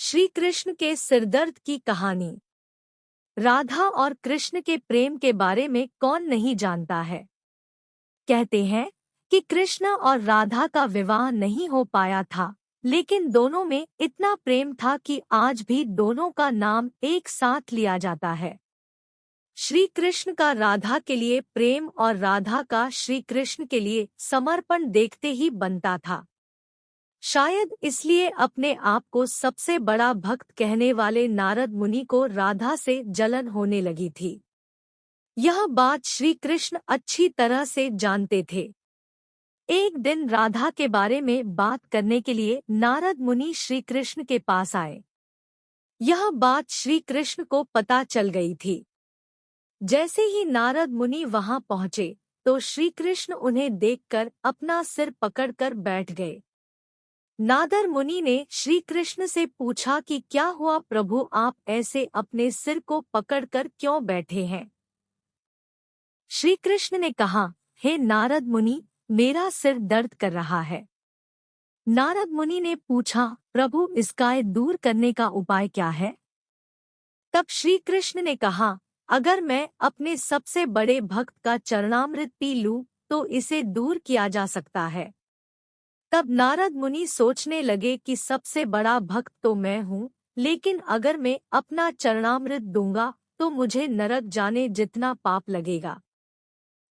श्री कृष्ण के सिरदर्द की कहानी। राधा और कृष्ण के प्रेम के बारे में कौन नहीं जानता है। कहते हैं कि कृष्ण और राधा का विवाह नहीं हो पाया था, लेकिन दोनों में इतना प्रेम था कि आज भी दोनों का नाम एक साथ लिया जाता है। श्री कृष्ण का राधा के लिए प्रेम और राधा का श्री कृष्ण के लिए समर्पण देखते ही बनता था। शायद इसलिए अपने आप को सबसे बड़ा भक्त कहने वाले नारद मुनि को राधा से जलन होने लगी थी। यह बात श्री कृष्ण अच्छी तरह से जानते थे। एक दिन राधा के बारे में बात करने के लिए नारद मुनि श्री कृष्ण के पास आए। यह बात श्री कृष्ण को पता चल गई थी। जैसे ही नारद मुनि वहां पहुंचे तो श्री कृष्ण उन्हें देखकर अपना सिर पकड़कर बैठ गए। नारद मुनि ने श्री कृष्ण से पूछा कि क्या हुआ प्रभु, आप ऐसे अपने सिर को पकड़कर क्यों बैठे हैं। श्री कृष्ण ने कहा, हे नारद मुनि, मेरा सिर दर्द कर रहा है। नारद मुनि ने पूछा, प्रभु इसका दूर करने का उपाय क्या है। तब श्री कृष्ण ने कहा, अगर मैं अपने सबसे बड़े भक्त का चरणामृत पी लूं तो इसे दूर किया जा सकता है। तब नारद मुनि सोचने लगे कि सबसे बड़ा भक्त तो मैं हूँ, लेकिन अगर मैं अपना चरणामृत दूंगा तो मुझे नरक जाने जितना पाप लगेगा।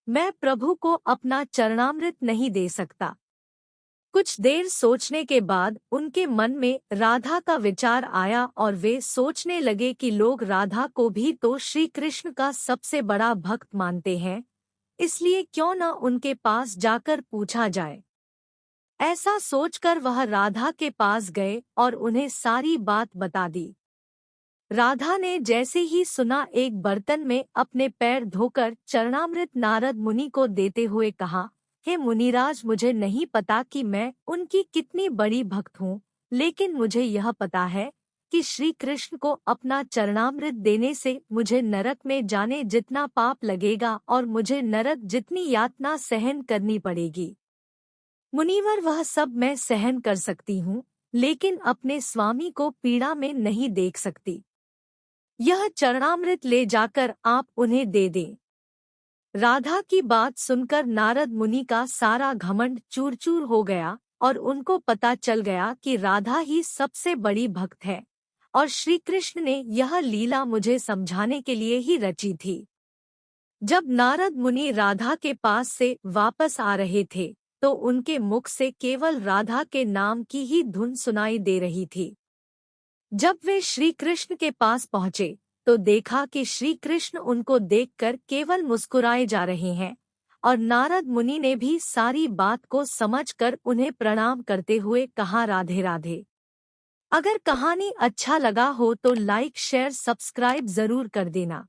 मैं प्रभु को अपना चरणामृत नहीं दे सकता। कुछ देर सोचने के बाद उनके मन में राधा का विचार आया और वे सोचने लगे कि लोग राधा को भी तो श्री कृष्ण का सबसे बड़ा भक्त मानते हैं, इसलिए क्यों न उनके पास जाकर पूछा जाए। ऐसा सोचकर वह राधा के पास गए और उन्हें सारी बात बता दी। राधा ने जैसे ही सुना, एक बर्तन में अपने पैर धोकर चरणामृत नारद मुनि को देते हुए कहा, हे मुनिराज, मुझे नहीं पता कि मैं उनकी कितनी बड़ी भक्त हूँ, लेकिन मुझे यह पता है कि श्री कृष्ण को अपना चरणामृत देने से मुझे नरक में जाने जितना पाप लगेगा और मुझे नरक जितनी यातना सहन करनी पड़ेगी। मुनिवर, वह सब मैं सहन कर सकती हूँ, लेकिन अपने स्वामी को पीड़ा में नहीं देख सकती। यह चरणामृत ले जाकर आप उन्हें दे दें। राधा की बात सुनकर नारद मुनि का सारा घमंड चूर चूर हो गया और उनको पता चल गया कि राधा ही सबसे बड़ी भक्त है और श्री कृष्ण ने यह लीला मुझे समझाने के लिए ही रची थी। जब नारद मुनि राधा के पास से वापस आ रहे थे तो उनके मुख से केवल राधा के नाम की ही धुन सुनाई दे रही थी। जब वे श्री कृष्ण के पास पहुंचे तो देखा कि श्री कृष्ण उनको देखकर केवल मुस्कुराए जा रहे हैं और नारद मुनि ने भी सारी बात को समझकर उन्हें प्रणाम करते हुए कहा, राधे राधे। अगर कहानी अच्छा लगा हो तो लाइक शेयर सब्सक्राइब जरूर कर देना।